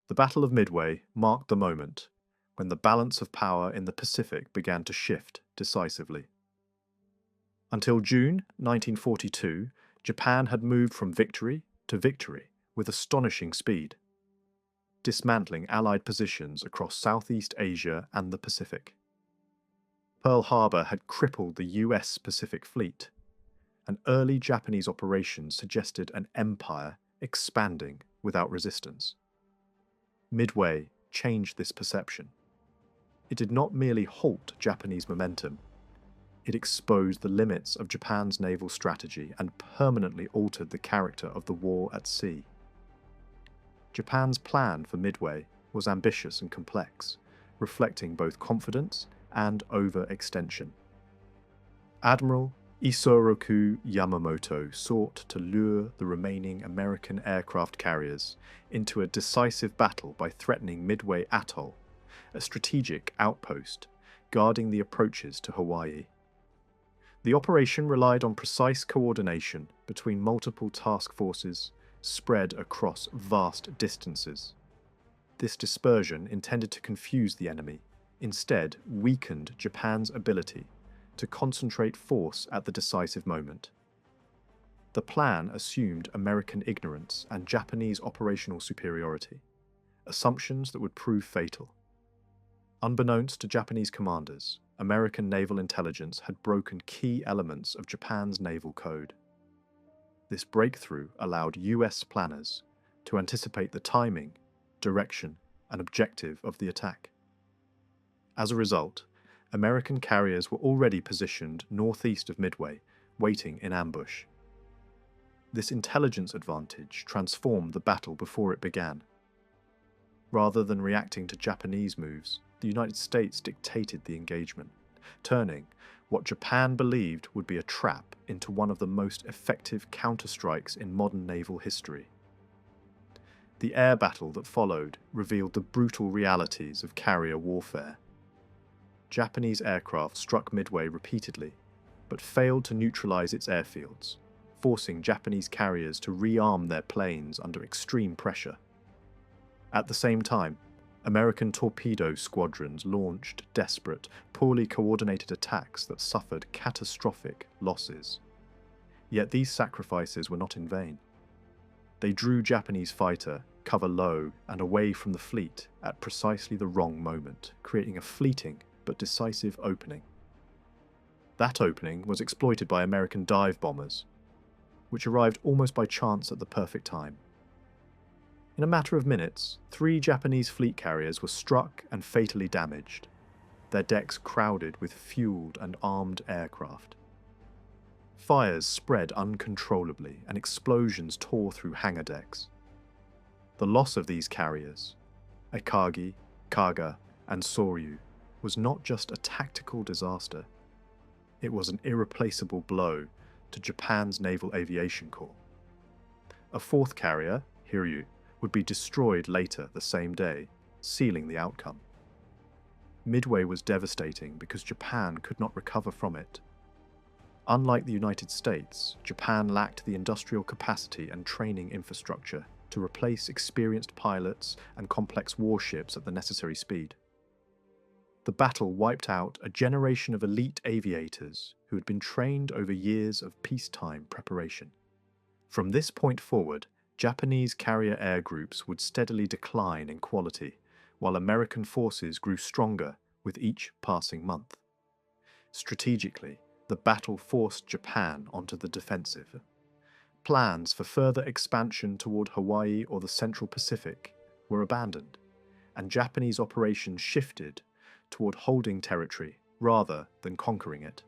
The Battle of Midway marked the moment when the balance of power in the Pacific began to shift decisively. Until June 1942, Japan had moved from victory to victory with astonishing speed, dismantling Allied positions across Southeast Asia and the Pacific. Pearl Harbor had crippled the US Pacific Fleet, and early Japanese operations suggested an empire expanding without resistance. Midway changed this perception. It did not merely halt Japanese momentum, it exposed the limits of Japan's naval strategy and permanently altered the character of the war at sea. Japan's plan for Midway was ambitious and complex, reflecting both confidence and overextension. Admiral Isoroku Yamamoto sought to lure the remaining American aircraft carriers into a decisive battle by threatening Midway Atoll, a strategic outpost guarding the approaches to Hawaii. The operation relied on precise coordination between multiple task forces spread across vast distances. This dispersion, intended to confuse the enemy, instead weakened Japan's ability to concentrate force at the decisive moment. The plan assumed American ignorance and Japanese operational superiority, assumptions that would prove fatal. Unbeknownst to Japanese commanders, American naval intelligence had broken key elements of Japan's naval code. This breakthrough allowed US planners to anticipate the timing, direction, and objective of the attack. As a result, American carriers were already positioned northeast of Midway, waiting in ambush. This intelligence advantage transformed the battle before it began. Rather than reacting to Japanese moves, the United States dictated the engagement, turning what Japan believed would be a trap into one of the most effective counterstrikes in modern naval history. The air battle that followed revealed the brutal realities of carrier warfare. Japanese aircraft struck Midway repeatedly, but failed to neutralize its airfields, forcing Japanese carriers to rearm their planes under extreme pressure. At the same time, American torpedo squadrons launched desperate, poorly coordinated attacks that suffered catastrophic losses. Yet these sacrifices were not in vain. They drew Japanese fighter cover low and away from the fleet at precisely the wrong moment, creating a fleeting but decisive opening. That opening was exploited by American dive bombers, which arrived almost by chance at the perfect time. In a matter of minutes, 3 Japanese fleet carriers were struck and fatally damaged, their decks crowded with fueled and armed aircraft. Fires spread uncontrollably and explosions tore through hangar decks. The loss of these carriers, Akagi, Kaga, and Soryu, was not just a tactical disaster. It was an irreplaceable blow to Japan's Naval Aviation Corps. A 4th carrier, Hiryu, would be destroyed later the same day, sealing the outcome. Midway was devastating because Japan could not recover from it. Unlike the United States, Japan lacked the industrial capacity and training infrastructure to replace experienced pilots and complex warships at the necessary speed. The battle wiped out a generation of elite aviators who had been trained over years of peacetime preparation. From this point forward, Japanese carrier air groups would steadily decline in quality, while American forces grew stronger with each passing month. Strategically, the battle forced Japan onto the defensive. Plans for further expansion toward Hawaii or the Central Pacific were abandoned, and Japanese operations shifted toward holding territory rather than conquering it.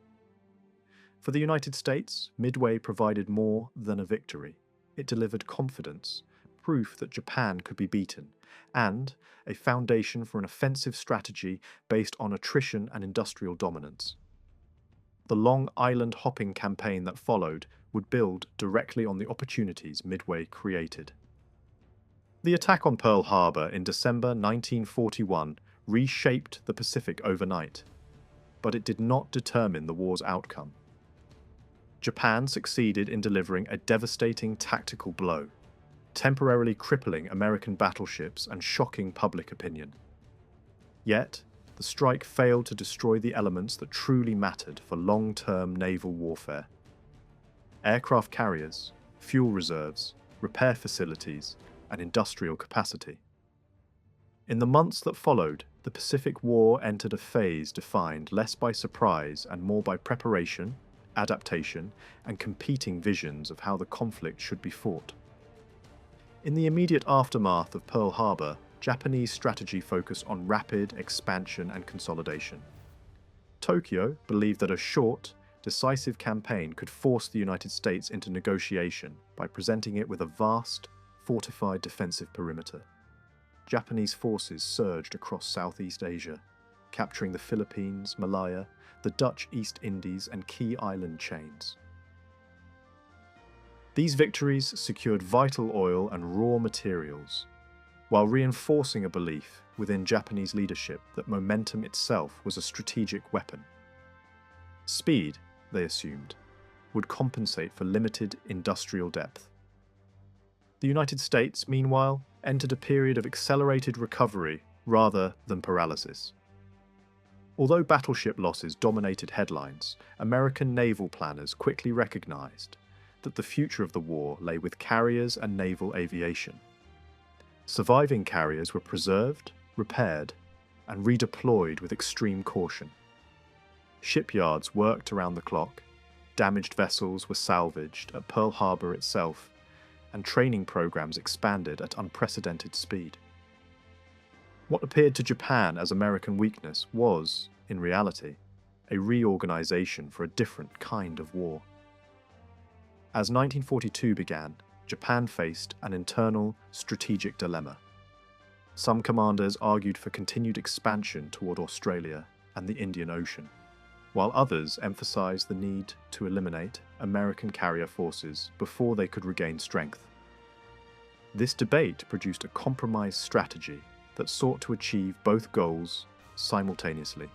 For the United States, Midway provided more than a victory. It delivered confidence, proof that Japan could be beaten, and a foundation for an offensive strategy based on attrition and industrial dominance. The long island-hopping campaign that followed would build directly on the opportunities Midway created. The attack on Pearl Harbor in December 1941 reshaped the Pacific overnight, but it did not determine the war's outcome. Japan succeeded in delivering a devastating tactical blow, temporarily crippling American battleships and shocking public opinion. Yet, the strike failed to destroy the elements that truly mattered for long-term naval warfare: aircraft carriers, fuel reserves, repair facilities, and industrial capacity. In the months that followed, the Pacific War entered a phase defined less by surprise and more by preparation, adaptation, and competing visions of how the conflict should be fought. In the immediate aftermath of Pearl Harbor, Japanese strategy focused on rapid expansion and consolidation. Tokyo believed that a short, decisive campaign could force the United States into negotiation by presenting it with a vast, fortified defensive perimeter. Japanese forces surged across Southeast Asia, capturing the Philippines, Malaya, the Dutch East Indies, and key island chains. These victories secured vital oil and raw materials, while reinforcing a belief within Japanese leadership that momentum itself was a strategic weapon. Speed, they assumed, would compensate for limited industrial depth. The United States, meanwhile, entered a period of accelerated recovery rather than paralysis. Although battleship losses dominated headlines, American naval planners quickly recognized that the future of the war lay with carriers and naval aviation. Surviving carriers were preserved, repaired, and redeployed with extreme caution. Shipyards worked around the clock, damaged vessels were salvaged at Pearl Harbor itself, and training programs expanded at unprecedented speed. What appeared to Japan as American weakness was, in reality, a reorganization for a different kind of war. As 1942 began, Japan faced an internal strategic dilemma. Some commanders argued for continued expansion toward Australia and the Indian Ocean, while others emphasized the need to eliminate American carrier forces before they could regain strength. This debate produced a compromise strategy that sought to achieve both goals simultaneously.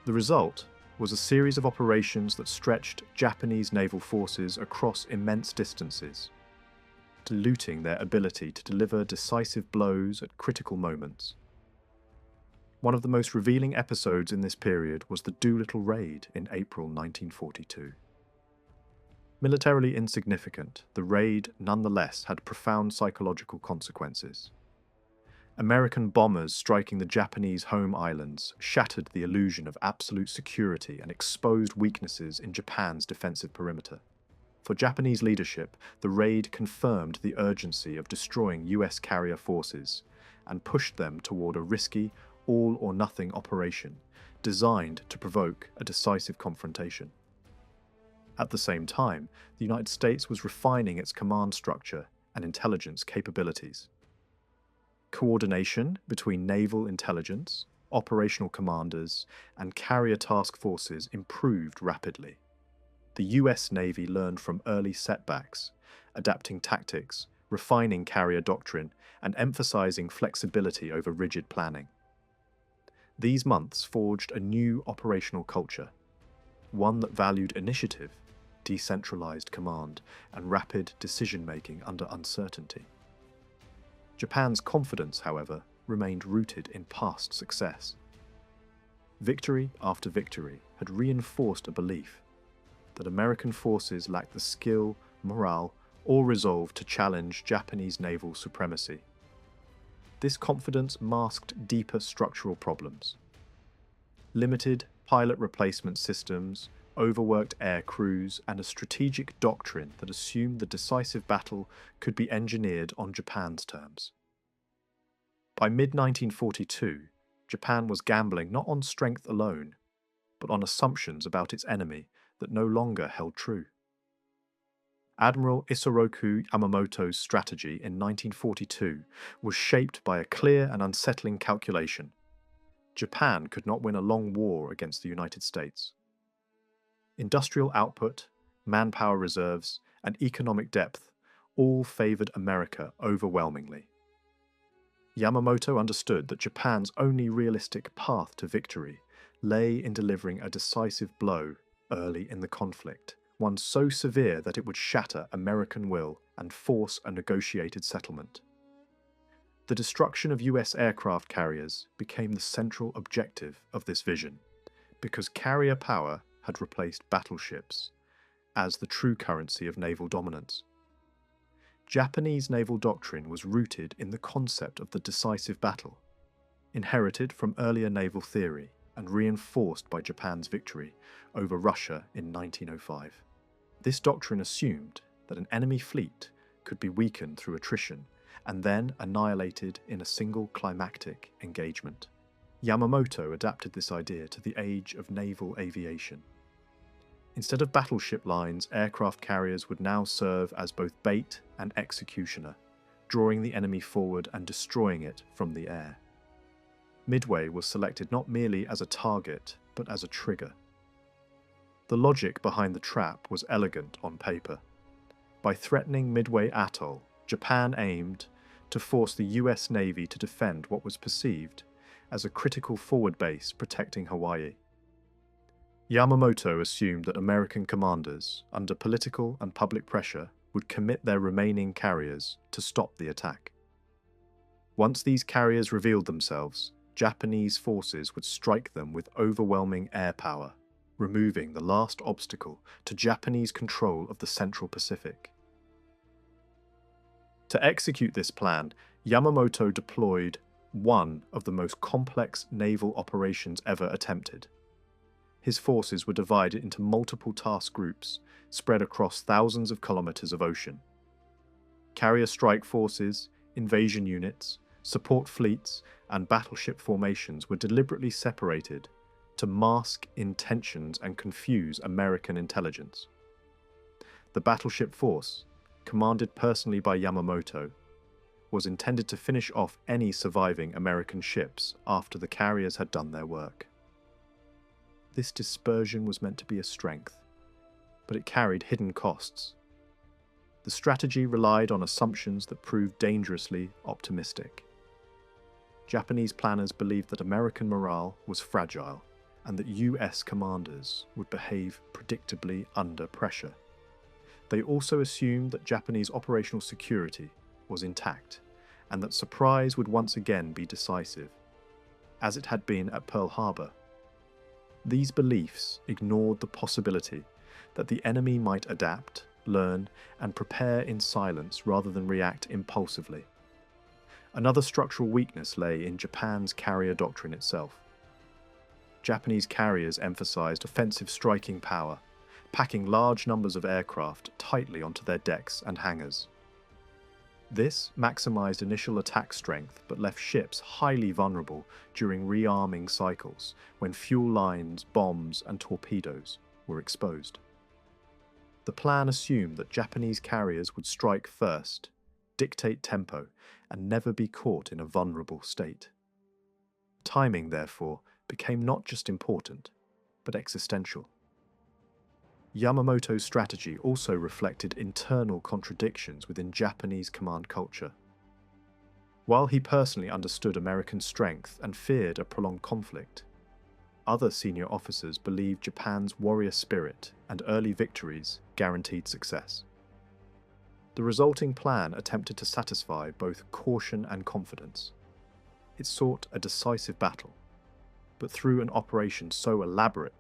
The result was a series of operations that stretched Japanese naval forces across immense distances, diluting their ability to deliver decisive blows at critical moments. One of the most revealing episodes in this period was the Doolittle Raid in April 1942. Militarily insignificant, the raid nonetheless had profound psychological consequences. American bombers striking the Japanese home islands shattered the illusion of absolute security and exposed weaknesses in Japan's defensive perimeter. For Japanese leadership, the raid confirmed the urgency of destroying US carrier forces and pushed them toward a risky, all-or-nothing operation designed to provoke a decisive confrontation. At the same time, the United States was refining its command structure and intelligence capabilities. Coordination between naval intelligence, operational commanders, and carrier task forces improved rapidly. The US Navy learned from early setbacks, adapting tactics, refining carrier doctrine, and emphasizing flexibility over rigid planning. These months forged a new operational culture, one that valued initiative, decentralized command, and rapid decision-making under uncertainty. Japan's confidence, however, remained rooted in past success. Victory after victory had reinforced a belief that American forces lacked the skill, morale, or resolve to challenge Japanese naval supremacy. This confidence masked deeper structural problems. Limited pilot replacement systems, overworked air crews, and a strategic doctrine that assumed the decisive battle could be engineered on Japan's terms. By mid-1942, Japan was gambling not on strength alone, but on assumptions about its enemy that no longer held true. Admiral Isoroku Yamamoto's strategy in 1942 was shaped by a clear and unsettling calculation. Japan could not win a long war against the United States. Industrial output, manpower reserves, and economic depth all favored America overwhelmingly. Yamamoto understood that Japan's only realistic path to victory lay in delivering a decisive blow early in the conflict, one so severe that it would shatter American will and force a negotiated settlement. The destruction of US aircraft carriers became the central objective of this vision, because carrier power had replaced battleships as the true currency of naval dominance. Japanese naval doctrine was rooted in the concept of the decisive battle, inherited from earlier naval theory and reinforced by Japan's victory over Russia in 1905. This doctrine assumed that an enemy fleet could be weakened through attrition and then annihilated in a single climactic engagement. Yamamoto adapted this idea to the age of naval aviation. Instead of battleship lines, aircraft carriers would now serve as both bait and executioner, drawing the enemy forward and destroying it from the air. Midway was selected not merely as a target, but as a trigger. The logic behind the trap was elegant on paper. By threatening Midway Atoll, Japan aimed to force the US Navy to defend what was perceived as a critical forward base protecting Hawaii. Yamamoto assumed that American commanders, under political and public pressure, would commit their remaining carriers to stop the attack. Once these carriers revealed themselves, Japanese forces would strike them with overwhelming air power, removing the last obstacle to Japanese control of the Central Pacific. To execute this plan, Yamamoto deployed one of the most complex naval operations ever attempted. His forces were divided into multiple task groups, spread across thousands of kilometers of ocean. Carrier strike forces, invasion units, support fleets, and battleship formations were deliberately separated to mask intentions and confuse American intelligence. The battleship force, commanded personally by Yamamoto, was intended to finish off any surviving American ships after the carriers had done their work. This dispersion was meant to be a strength, but it carried hidden costs. The strategy relied on assumptions that proved dangerously optimistic. Japanese planners believed that American morale was fragile and that US commanders would behave predictably under pressure. They also assumed that Japanese operational security was intact and that surprise would once again be decisive, as it had been at Pearl Harbor. These beliefs ignored the possibility that the enemy might adapt, learn, and prepare in silence rather than react impulsively. Another structural weakness lay in Japan's carrier doctrine itself. Japanese carriers emphasized offensive striking power, packing large numbers of aircraft tightly onto their decks and hangars. This maximized initial attack strength but left ships highly vulnerable during rearming cycles when fuel lines, bombs, and torpedoes were exposed. The plan assumed that Japanese carriers would strike first, dictate tempo, and never be caught in a vulnerable state. Timing, therefore, became not just important, but existential. Yamamoto's strategy also reflected internal contradictions within Japanese command culture. While he personally understood American strength and feared a prolonged conflict, other senior officers believed Japan's warrior spirit and early victories guaranteed success. The resulting plan attempted to satisfy both caution and confidence. It sought a decisive battle, but through an operation so elaborate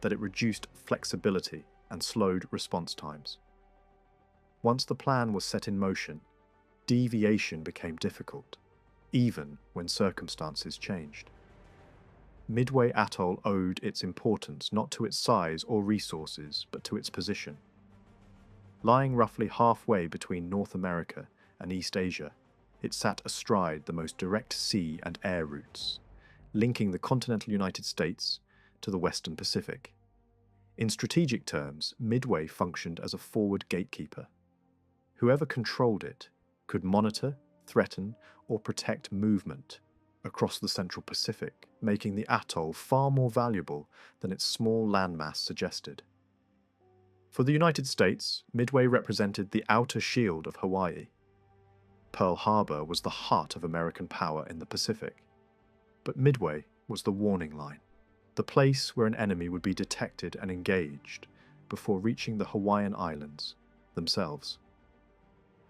that it reduced flexibility and slowed response times. Once the plan was set in motion, deviation became difficult, even when circumstances changed. Midway Atoll owed its importance not to its size or resources, but to its position. Lying roughly halfway between North America and East Asia, it sat astride the most direct sea and air routes, linking the continental United States to the Western Pacific. In strategic terms, Midway functioned as a forward gatekeeper. Whoever controlled it could monitor, threaten, or protect movement across the Central Pacific, making the atoll far more valuable than its small landmass suggested. For the United States, Midway represented the outer shield of Hawaii. Pearl Harbor was the heart of American power in the Pacific, but Midway was the warning line, the place where an enemy would be detected and engaged before reaching the Hawaiian Islands themselves.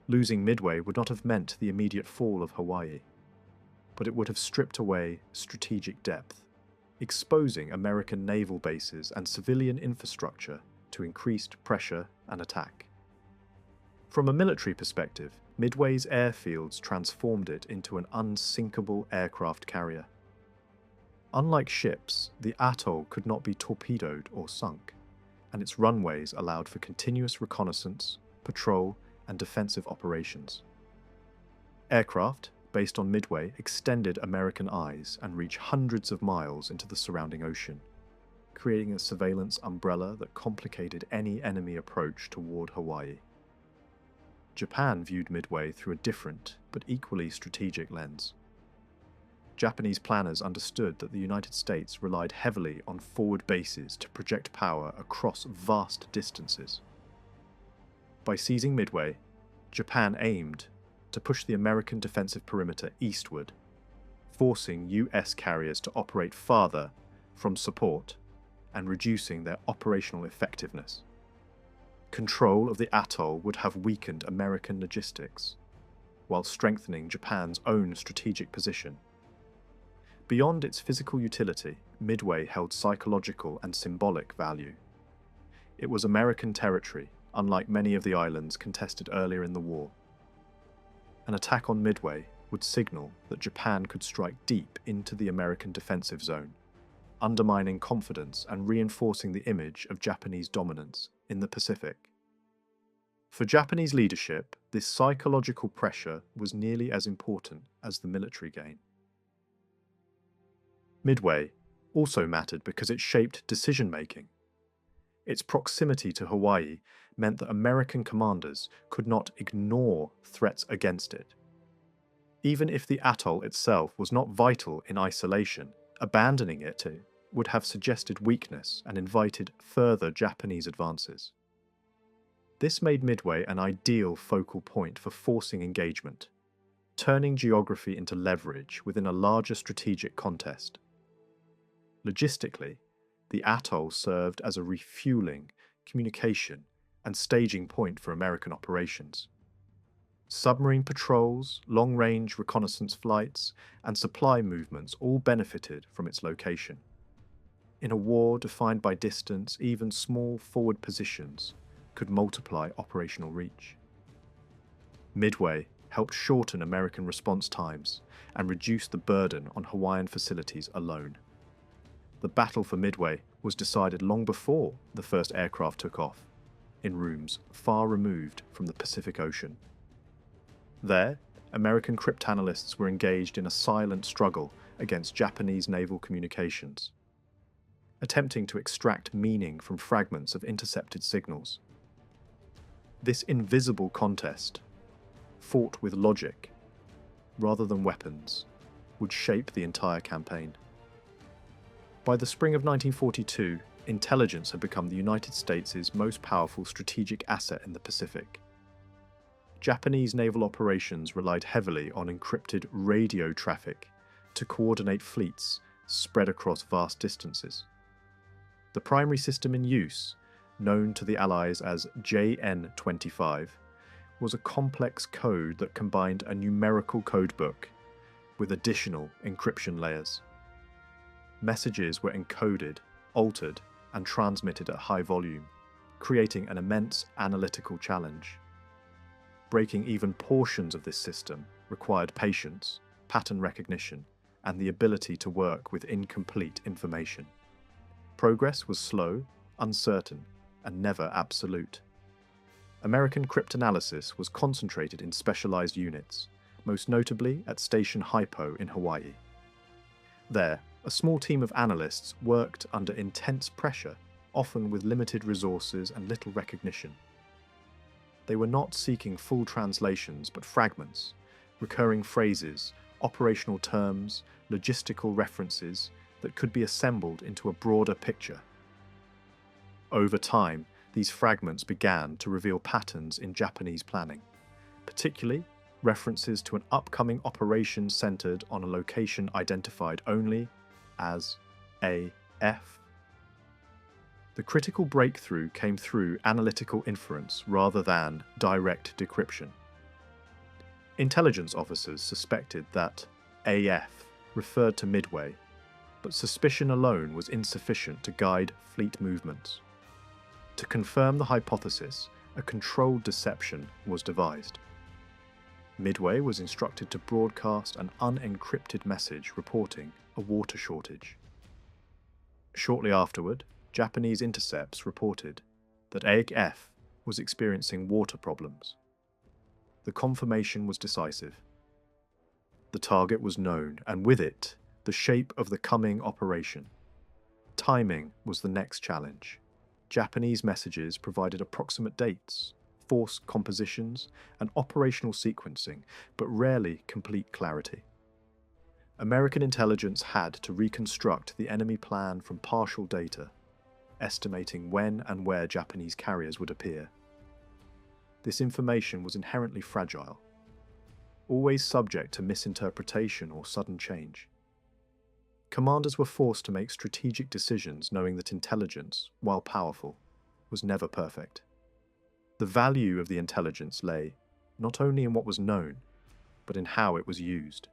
Losing Midway would not have meant the immediate fall of Hawaii, but it would have stripped away strategic depth, exposing American naval bases and civilian infrastructure to increased pressure and attack. From a military perspective, Midway's airfields transformed it into an unsinkable aircraft carrier. Unlike ships, the atoll could not be torpedoed or sunk, and its runways allowed for continuous reconnaissance, patrol, and defensive operations. Aircraft, based on Midway, extended American eyes and reached hundreds of miles into the surrounding ocean, creating a surveillance umbrella that complicated any enemy approach toward Hawaii. Japan viewed Midway through a different but equally strategic lens. Japanese planners understood that the United States relied heavily on forward bases to project power across vast distances. By seizing Midway, Japan aimed to push the American defensive perimeter eastward, forcing US carriers to operate farther from support and reducing their operational effectiveness. Control of the atoll would have weakened American logistics, while strengthening Japan's own strategic position. Beyond its physical utility, Midway held psychological and symbolic value. It was American territory, unlike many of the islands contested earlier in the war. An attack on Midway would signal that Japan could strike deep into the American defensive zone, undermining confidence and reinforcing the image of Japanese dominance in the Pacific. For Japanese leadership, this psychological pressure was nearly as important as the military gain. Midway also mattered because it shaped decision-making. Its proximity to Hawaii meant that American commanders could not ignore threats against it. Even if the atoll itself was not vital in isolation, abandoning it would have suggested weakness and invited further Japanese advances. This made Midway an ideal focal point for forcing engagement, turning geography into leverage within a larger strategic contest. Logistically, the atoll served as a refueling, communication, and staging point for American operations. Submarine patrols, long-range reconnaissance flights, and supply movements all benefited from its location. In a war defined by distance, even small forward positions could multiply operational reach. Midway helped shorten American response times and reduce the burden on Hawaiian facilities alone. The battle for Midway was decided long before the first aircraft took off, in rooms far removed from the Pacific Ocean. There, American cryptanalysts were engaged in a silent struggle against Japanese naval communications, attempting to extract meaning from fragments of intercepted signals. This invisible contest, fought with logic rather than weapons, would shape the entire campaign. By the spring of 1942, intelligence had become the United States' most powerful strategic asset in the Pacific. Japanese naval operations relied heavily on encrypted radio traffic to coordinate fleets spread across vast distances. The primary system in use, known to the Allies as JN-25, was a complex code that combined a numerical codebook with additional encryption layers. Messages were encoded, altered, and transmitted at high volume, creating an immense analytical challenge. Breaking even portions of this system required patience, pattern recognition, and the ability to work with incomplete information. Progress was slow, uncertain, and never absolute. American cryptanalysis was concentrated in specialized units, most notably at Station Hypo in Hawaii. There, a small team of analysts worked under intense pressure, often with limited resources and little recognition. They were not seeking full translations, but fragments, recurring phrases, operational terms, logistical references that could be assembled into a broader picture. Over time, these fragments began to reveal patterns in Japanese planning, particularly references to an upcoming operation centered on a location identified only as AF. The critical breakthrough came through analytical inference rather than direct decryption. Intelligence officers suspected that AF referred to Midway, but suspicion alone was insufficient to guide fleet movements. To confirm the hypothesis, a controlled deception was devised. Midway was instructed to broadcast an unencrypted message reporting a water shortage. Shortly afterward, Japanese intercepts reported that AF was experiencing water problems. The confirmation was decisive. The target was known, and with it, the shape of the coming operation. Timing was the next challenge. Japanese messages provided approximate dates, force compositions, and operational sequencing, but rarely complete clarity. American intelligence had to reconstruct the enemy plan from partial data, estimating when and where Japanese carriers would appear. This information was inherently fragile, always subject to misinterpretation or sudden change. Commanders were forced to make strategic decisions knowing that intelligence, while powerful, was never perfect. The value of the intelligence lay not only in what was known, but in how it was used.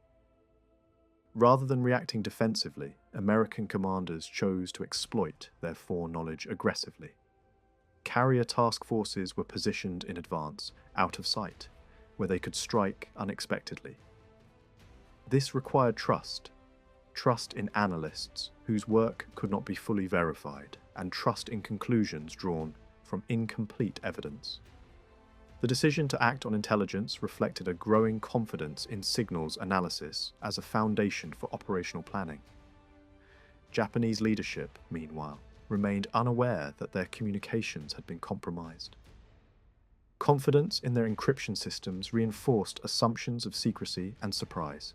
Rather than reacting defensively, American commanders chose to exploit their foreknowledge aggressively. Carrier task forces were positioned in advance, out of sight, where they could strike unexpectedly. This required trust in analysts whose work could not be fully verified, and trust in conclusions drawn from incomplete evidence. The decision to act on intelligence reflected a growing confidence in signals analysis as a foundation for operational planning. Japanese leadership, meanwhile, remained unaware that their communications had been compromised. Confidence in their encryption systems reinforced assumptions of secrecy and surprise.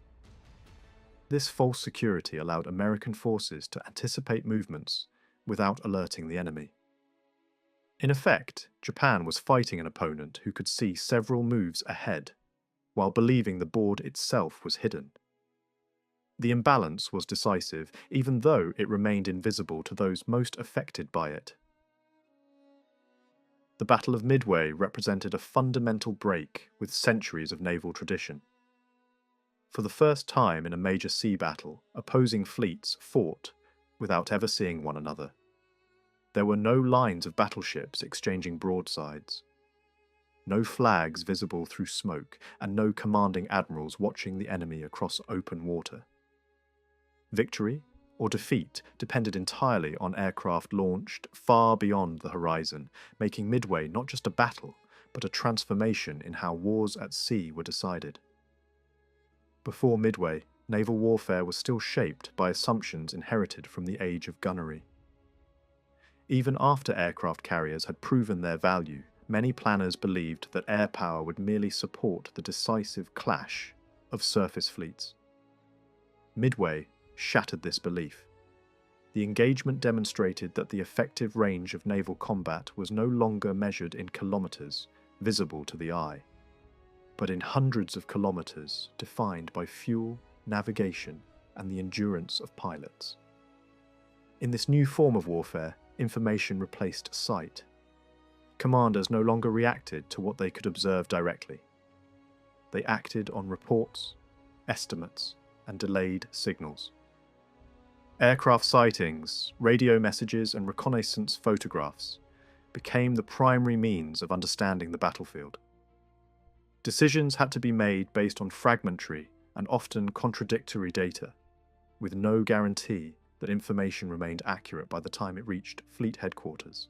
This false security allowed American forces to anticipate movements without alerting the enemy. In effect, Japan was fighting an opponent who could see several moves ahead, while believing the board itself was hidden. The imbalance was decisive, even though it remained invisible to those most affected by it. The Battle of Midway represented a fundamental break with centuries of naval tradition. For the first time in a major sea battle, opposing fleets fought without ever seeing one another. There were no lines of battleships exchanging broadsides, no flags visible through smoke, and no commanding admirals watching the enemy across open water. Victory or defeat depended entirely on aircraft launched far beyond the horizon, making Midway not just a battle, but a transformation in how wars at sea were decided. Before Midway, naval warfare was still shaped by assumptions inherited from the age of gunnery. Even after aircraft carriers had proven their value, many planners believed that air power would merely support the decisive clash of surface fleets. Midway shattered this belief. The engagement demonstrated that the effective range of naval combat was no longer measured in kilometers, visible to the eye, but in hundreds of kilometers defined by fuel, navigation, and the endurance of pilots. In this new form of warfare, information replaced sight. Commanders no longer reacted to what they could observe directly. They acted on reports, estimates, and delayed signals. Aircraft sightings, radio messages, and reconnaissance photographs became the primary means of understanding the battlefield. Decisions had to be made based on fragmentary and often contradictory data, with no guarantee that information remained accurate by the time it reached fleet headquarters.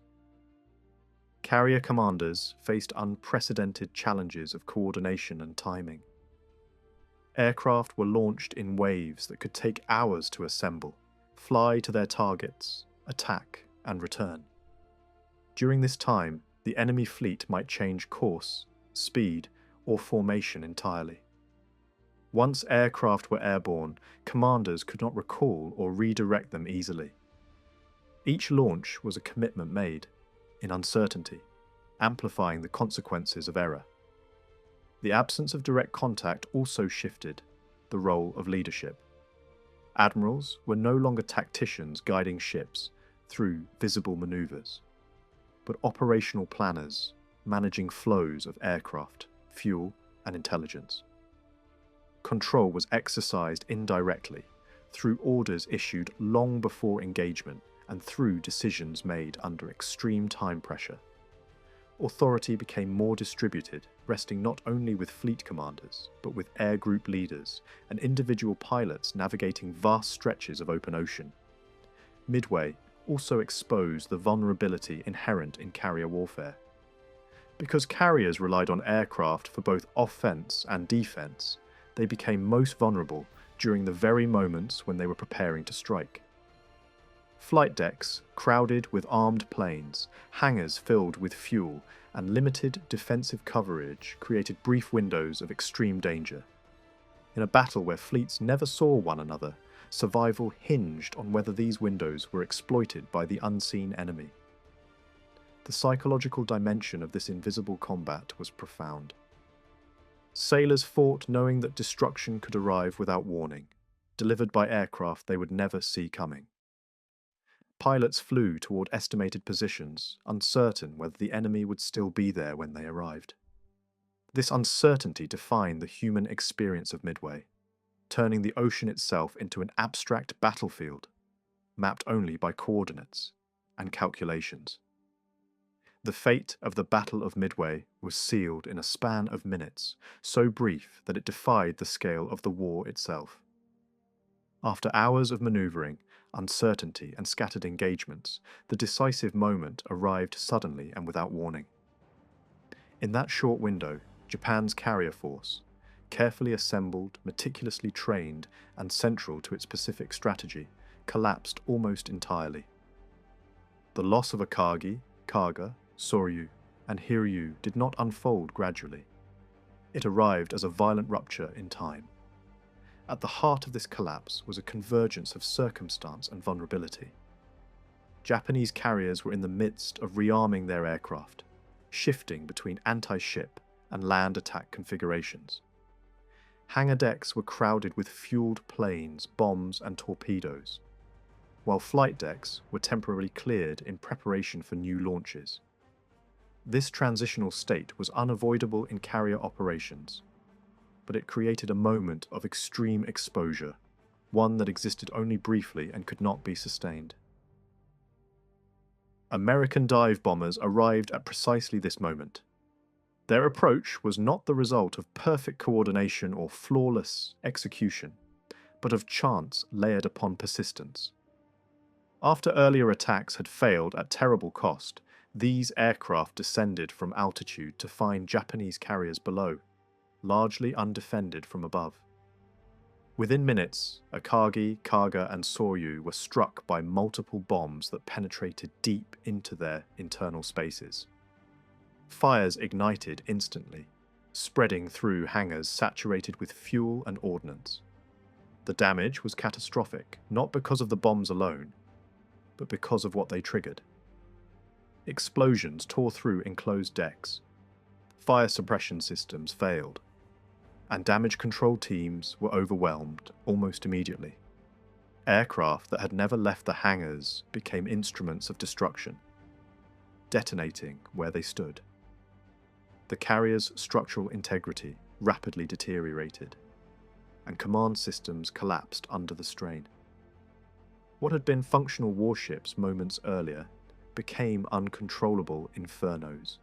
Carrier commanders faced unprecedented challenges of coordination and timing. Aircraft were launched in waves that could take hours to assemble, fly to their targets, attack, and return. During this time, the enemy fleet might change course, speed, or formation entirely. Once aircraft were airborne, commanders could not recall or redirect them easily. Each launch was a commitment made, in uncertainty, amplifying the consequences of error. The absence of direct contact also shifted the role of leadership. Admirals were no longer tacticians guiding ships through visible maneuvers, but operational planners managing flows of aircraft, fuel, and intelligence. control was exercised indirectly, through orders issued long before engagement and through decisions made under extreme time pressure. Authority became more distributed, resting not only with fleet commanders, but with air group leaders and individual pilots navigating vast stretches of open ocean. Midway also exposed the vulnerability inherent in carrier warfare. Because carriers relied on aircraft for both offense and defense, they became most vulnerable during the very moments when they were preparing to strike. Flight decks crowded with armed planes, hangars filled with fuel, and limited defensive coverage created brief windows of extreme danger. In a battle where fleets never saw one another, survival hinged on whether these windows were exploited by the unseen enemy. The psychological dimension of this invisible combat was profound. Sailors fought knowing that destruction could arrive without warning, delivered by aircraft they would never see coming. Pilots flew toward estimated positions, uncertain whether the enemy would still be there when they arrived. This uncertainty defined the human experience of Midway, turning the ocean itself into an abstract battlefield, mapped only by coordinates and calculations. The fate of the Battle of Midway was sealed in a span of minutes, so brief that it defied the scale of the war itself. After hours of manoeuvring, uncertainty, and scattered engagements, the decisive moment arrived suddenly and without warning. In that short window, Japan's carrier force, carefully assembled, meticulously trained, and central to its Pacific strategy, collapsed almost entirely. The loss of Akagi, Kaga, Soryu, and Hiryu did not unfold gradually. It arrived as a violent rupture in time. At the heart of this collapse was a convergence of circumstance and vulnerability. Japanese carriers were in the midst of rearming their aircraft, shifting between anti-ship and land attack configurations. Hangar decks were crowded with fueled planes, bombs, and torpedoes, while flight decks were temporarily cleared in preparation for new launches. This transitional state was unavoidable in carrier operations, but it created a moment of extreme exposure, one that existed only briefly and could not be sustained. American dive bombers arrived at precisely this moment. Their approach was not the result of perfect coordination or flawless execution, but of chance layered upon persistence. After earlier attacks had failed at terrible cost, these aircraft descended from altitude to find Japanese carriers below, largely undefended from above. Within minutes, Akagi, Kaga, and Soryu were struck by multiple bombs that penetrated deep into their internal spaces. Fires ignited instantly, spreading through hangars saturated with fuel and ordnance. The damage was catastrophic, not because of the bombs alone, but because of what they triggered. Explosions tore through enclosed decks. Fire suppression systems failed, and damage control teams were overwhelmed almost immediately. Aircraft that had never left the hangars became instruments of destruction, detonating where they stood. The carrier's structural integrity rapidly deteriorated, and command systems collapsed under the strain. What had been functional warships moments earlier became uncontrollable infernos.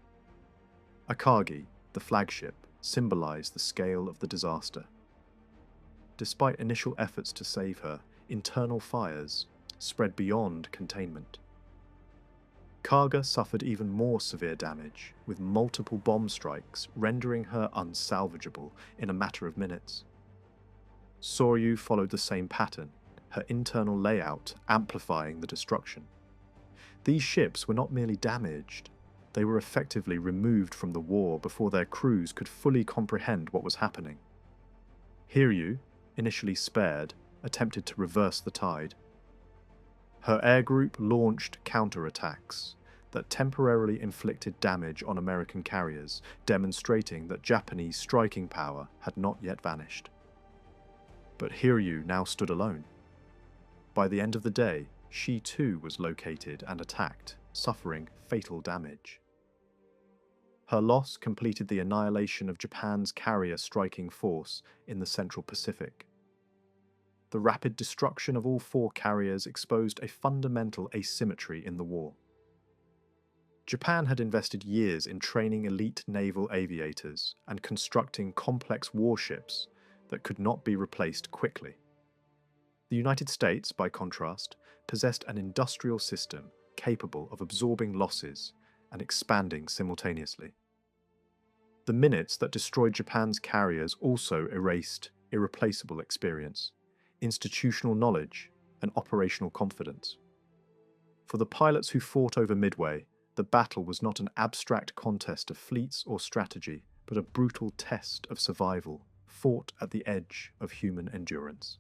Akagi, the flagship, symbolized the scale of the disaster. Despite initial efforts to save her, internal fires spread beyond containment. Kaga suffered even more severe damage, with multiple bomb strikes rendering her unsalvageable in a matter of minutes. Soryu followed the same pattern, her internal layout amplifying the destruction. These ships were not merely damaged, they were effectively removed from the war before their crews could fully comprehend what was happening. Hiryu, initially spared, attempted to reverse the tide. Her air group launched counterattacks that temporarily inflicted damage on American carriers, demonstrating that Japanese striking power had not yet vanished. But Hiryu now stood alone. By the end of the day, she too was located and attacked, suffering fatal damage. Her loss completed the annihilation of Japan's carrier striking force in the Central Pacific. The rapid destruction of all 4 carriers exposed a fundamental asymmetry in the war. Japan had invested years in training elite naval aviators and constructing complex warships that could not be replaced quickly. The United States, by contrast, possessed an industrial system capable of absorbing losses and expanding simultaneously. The minutes that destroyed Japan's carriers also erased irreplaceable experience, institutional knowledge, and operational confidence. For the pilots who fought over Midway, the battle was not an abstract contest of fleets or strategy, but a brutal test of survival, fought at the edge of human endurance.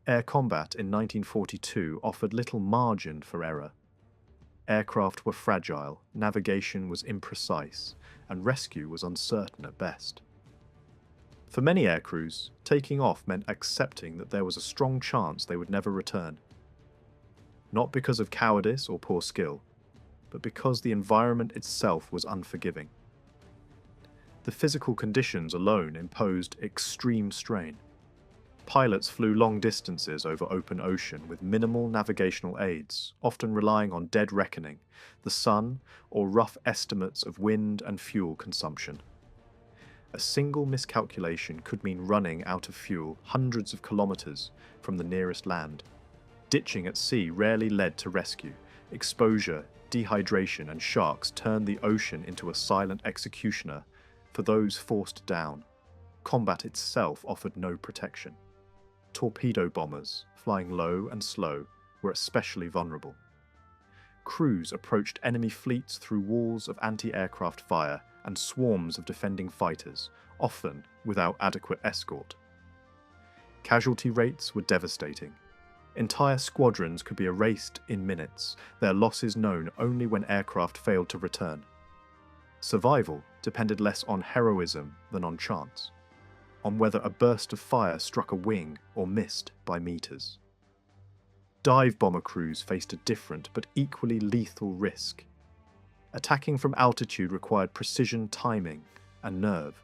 Air combat in 1942 offered little margin for error. Aircraft were fragile, navigation was imprecise, and rescue was uncertain at best. For many aircrews, taking off meant accepting that there was a strong chance they would never return. Not because of cowardice or poor skill, but because the environment itself was unforgiving. The physical conditions alone imposed extreme strain. Pilots flew long distances over open ocean with minimal navigational aids, often relying on dead reckoning, the sun, or rough estimates of wind and fuel consumption. A single miscalculation could mean running out of fuel hundreds of kilometers from the nearest land. Ditching at sea rarely led to rescue. Exposure, dehydration, and sharks turned the ocean into a silent executioner for those forced down. Combat itself offered no protection. Torpedo bombers, flying low and slow, were especially vulnerable. Crews approached enemy fleets through walls of anti-aircraft fire and swarms of defending fighters, often without adequate escort. Casualty rates were devastating. Entire squadrons could be erased in minutes, their losses known only when aircraft failed to return. Survival depended less on heroism than on chance, on whether a burst of fire struck a wing or missed by meters. Dive bomber crews faced a different but equally lethal risk. Attacking from altitude required precision timing and nerve,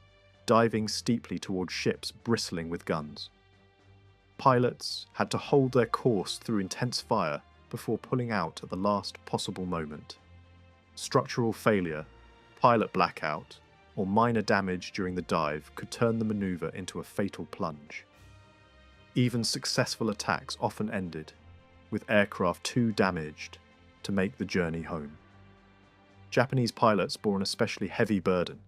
diving steeply toward ships bristling with guns. Pilots had to hold their course through intense fire before pulling out at the last possible moment. Structural failure, pilot blackout, or minor damage during the dive could turn the maneuver into a fatal plunge. Even successful attacks often ended, with aircraft too damaged to make the journey home. Japanese pilots bore an especially heavy burden.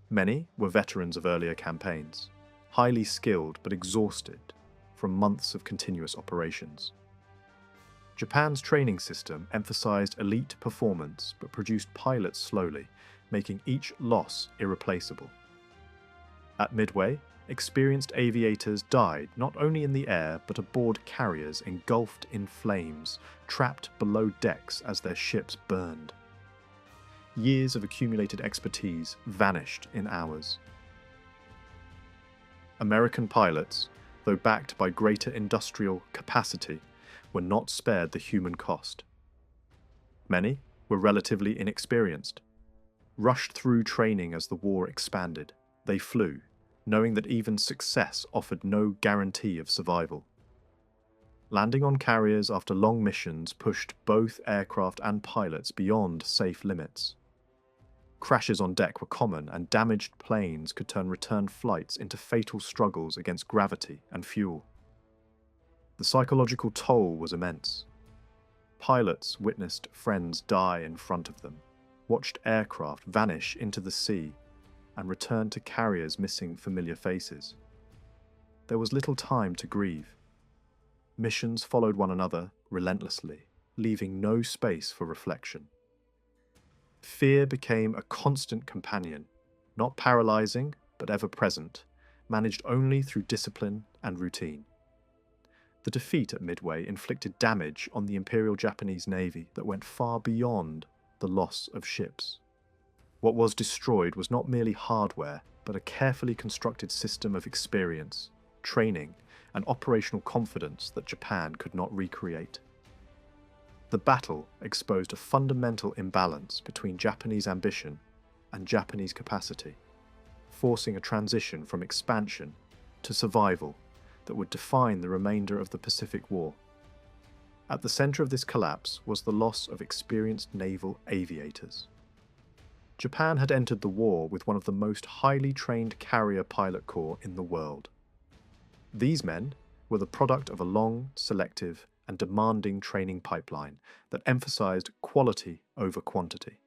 Many were veterans of earlier campaigns, highly skilled but exhausted from months of continuous operations. Japan's training system emphasized elite performance but produced pilots slowly, making each loss irreplaceable. At Midway, experienced aviators died not only in the air but aboard carriers engulfed in flames, trapped below decks as their ships burned. Years of accumulated expertise vanished in hours. American pilots, though backed by greater industrial capacity, were not spared the human cost. Many were relatively inexperienced. Rushed through training as the war expanded, they flew, knowing that even success offered no guarantee of survival. Landing on carriers after long missions pushed both aircraft and pilots beyond safe limits. Crashes on deck were common, and damaged planes could turn return flights into fatal struggles against gravity and fuel. The psychological toll was immense. Pilots witnessed friends die in front of them, watched aircraft vanish into the sea, and returned to carriers missing familiar faces. There was little time to grieve. Missions followed one another relentlessly, leaving no space for reflection. Fear became a constant companion, not paralyzing, but ever-present, managed only through discipline and routine. The defeat at Midway inflicted damage on the Imperial Japanese Navy that went far beyond the loss of ships. What was destroyed was not merely hardware, but a carefully constructed system of experience, training, and operational confidence that Japan could not recreate. The battle exposed a fundamental imbalance between Japanese ambition and Japanese capacity, forcing a transition from expansion to survival that would define the remainder of the Pacific War. At the center of this collapse was the loss of experienced naval aviators. Japan had entered the war with one of the most highly trained carrier pilot corps in the world. These men were the product of a long, selective, and demanding training pipeline that emphasized quality over quantity.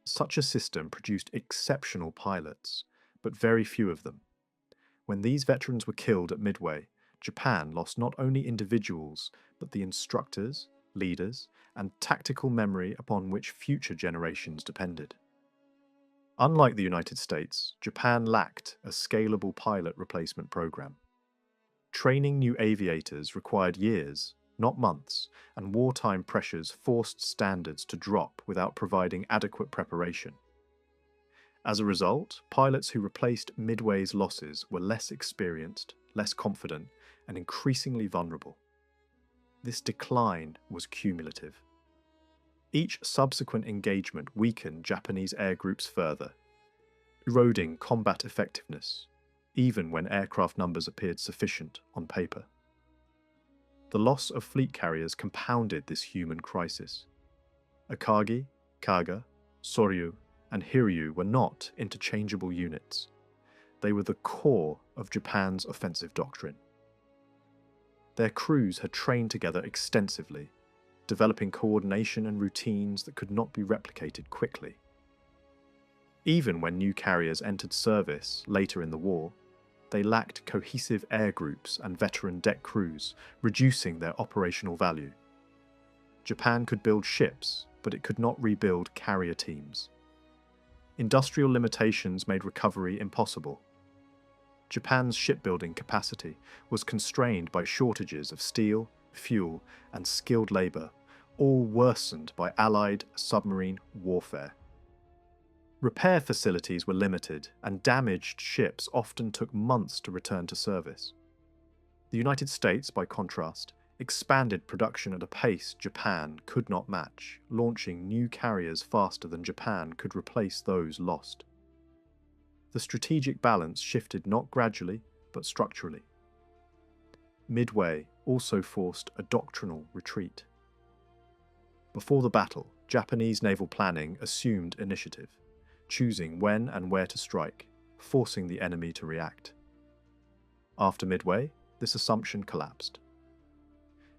Such a system produced exceptional pilots, but very few of them. When these veterans were killed at Midway, Japan lost not only individuals, but the instructors, leaders, and tactical memory upon which future generations depended. Unlike the United States, Japan lacked a scalable pilot replacement program. Training new aviators required years, not months, and wartime pressures forced standards to drop without providing adequate preparation. As a result, pilots who replaced Midway's losses were less experienced, less confident, and increasingly vulnerable. This decline was cumulative. Each subsequent engagement weakened Japanese air groups further, eroding combat effectiveness, even when aircraft numbers appeared sufficient on paper. The loss of fleet carriers compounded this human crisis. Akagi, Kaga, Soryu, and Hiryu were not interchangeable units. They were the core of Japan's offensive doctrine. Their crews had trained together extensively, developing coordination and routines that could not be replicated quickly. Even when new carriers entered service later in the war, they lacked cohesive air groups and veteran deck crews, reducing their operational value. Japan could build ships, but it could not rebuild carrier teams. Industrial limitations made recovery impossible. Japan's shipbuilding capacity was constrained by shortages of steel, fuel, and skilled labor, all worsened by Allied submarine warfare. Repair facilities were limited, and damaged ships often took months to return to service. The United States, by contrast, expanded production at a pace Japan could not match, launching new carriers faster than Japan could replace those lost. The strategic balance shifted not gradually, but structurally. Midway also forced a doctrinal retreat. Before the battle, Japanese naval planning assumed initiative, choosing when and where to strike, forcing the enemy to react. After Midway, this assumption collapsed.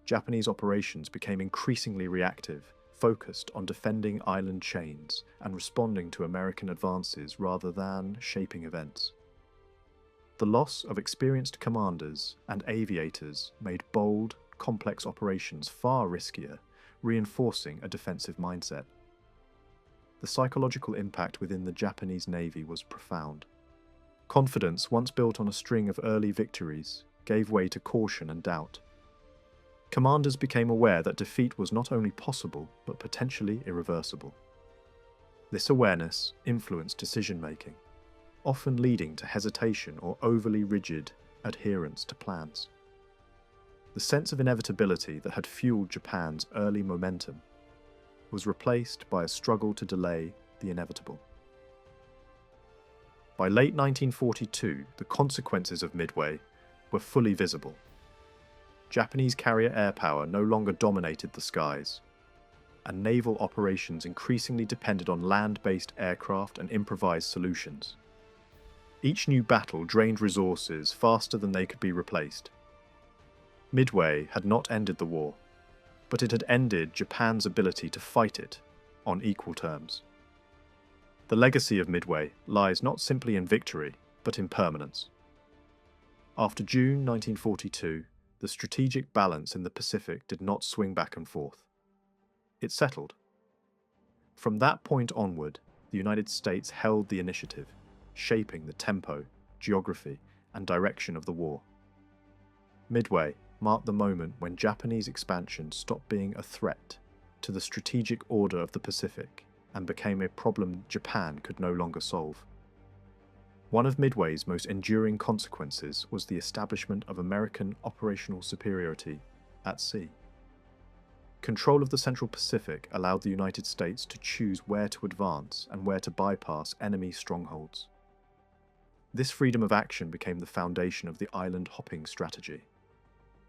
Japanese operations became increasingly reactive, focused on defending island chains and responding to American advances rather than shaping events. The loss of experienced commanders and aviators made bold, complex operations far riskier, reinforcing a defensive mindset. The psychological impact within the Japanese Navy was profound. Confidence, once built on a string of early victories, gave way to caution and doubt. Commanders became aware that defeat was not only possible, but potentially irreversible. This awareness influenced decision-making, often leading to hesitation or overly rigid adherence to plans. The sense of inevitability that had fueled Japan's early momentum was replaced by a struggle to delay the inevitable. By late 1942, the consequences of Midway were fully visible. Japanese carrier air power no longer dominated the skies, and naval operations increasingly depended on land-based aircraft and improvised solutions. Each new battle drained resources faster than they could be replaced. Midway had not ended the war, but it had ended Japan's ability to fight it on equal terms. The legacy of Midway lies not simply in victory, but in permanence. After June 1942, the strategic balance in the Pacific did not swing back and forth. It settled. From that point onward, the United States held the initiative, shaping the tempo, geography, and direction of the war. Midway marked the moment when Japanese expansion stopped being a threat to the strategic order of the Pacific and became a problem Japan could no longer solve. One of Midway's most enduring consequences was the establishment of American operational superiority at sea. Control of the Central Pacific allowed the United States to choose where to advance and where to bypass enemy strongholds. This freedom of action became the foundation of the island hopping strategy,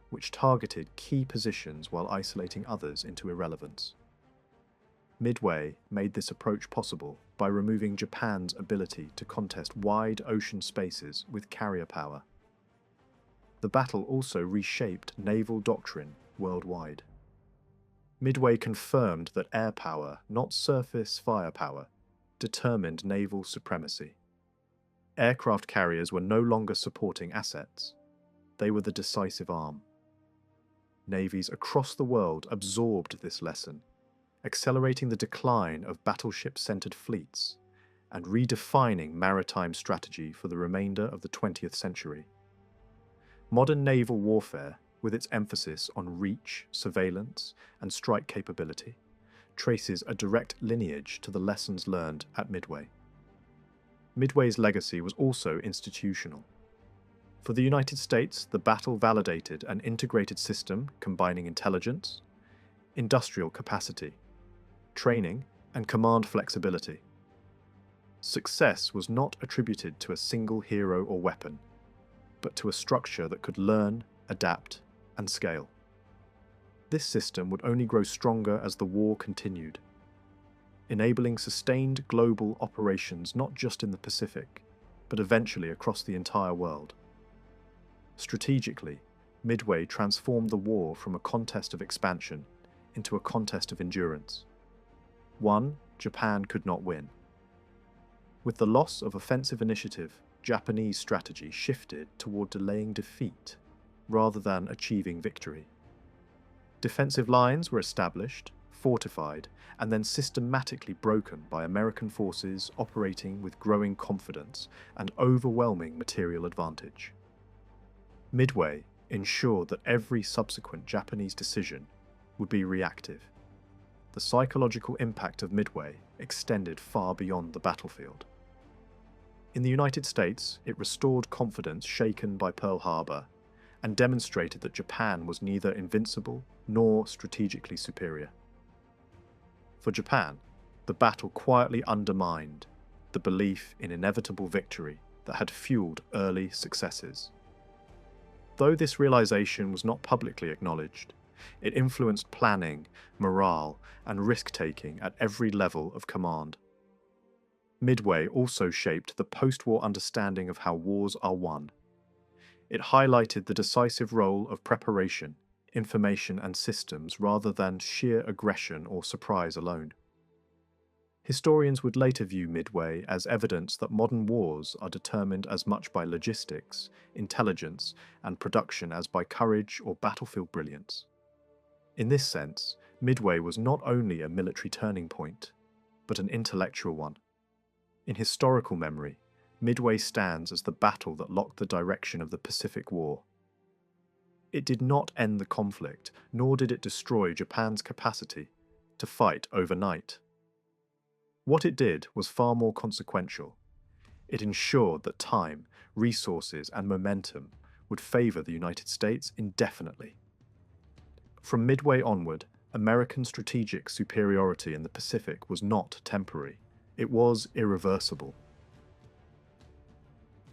which targeted key positions while isolating others into irrelevance. Midway made this approach possible by removing Japan's ability to contest wide ocean spaces with carrier power. The battle also reshaped naval doctrine worldwide. Midway confirmed that air power, not surface firepower, determined naval supremacy. Aircraft carriers were no longer supporting assets. They were the decisive arm. Navies across the world absorbed this lesson, accelerating the decline of battleship-centered fleets and redefining maritime strategy for the remainder of the 20th century. Modern naval warfare, with its emphasis on reach, surveillance, and strike capability, traces a direct lineage to the lessons learned at Midway. Midway's legacy was also institutional. For the United States, the battle validated an integrated system combining intelligence, industrial capacity, training, and command flexibility. Success was not attributed to a single hero or weapon, but to a structure that could learn, adapt, and scale. This system would only grow stronger as the war continued, enabling sustained global operations not just in the Pacific, but eventually across the entire world. Strategically, Midway transformed the war from a contest of expansion into a contest of endurance. One Japan could not win. With the loss of offensive initiative, Japanese strategy shifted toward delaying defeat rather than achieving victory. Defensive lines were established, fortified, and then systematically broken by American forces operating with growing confidence and overwhelming material advantage. Midway ensured that every subsequent Japanese decision would be reactive. The psychological impact of Midway extended far beyond the battlefield. In the United States, it restored confidence shaken by Pearl Harbor and demonstrated that Japan was neither invincible nor strategically superior. For Japan, the battle quietly undermined the belief in inevitable victory that had fueled early successes. Though this realization was not publicly acknowledged, it influenced planning, morale, and risk-taking at every level of command. Midway also shaped the post-war understanding of how wars are won. It highlighted the decisive role of preparation, information, and systems rather than sheer aggression or surprise alone. Historians would later view Midway as evidence that modern wars are determined as much by logistics, intelligence, and production as by courage or battlefield brilliance. In this sense, Midway was not only a military turning point, but an intellectual one. In historical memory, Midway stands as the battle that locked the direction of the Pacific War. It did not end the conflict, nor did it destroy Japan's capacity to fight overnight. What it did was far more consequential. It ensured that time, resources, and momentum would favor the United States indefinitely. From Midway onward, American strategic superiority in the Pacific was not temporary. It was irreversible.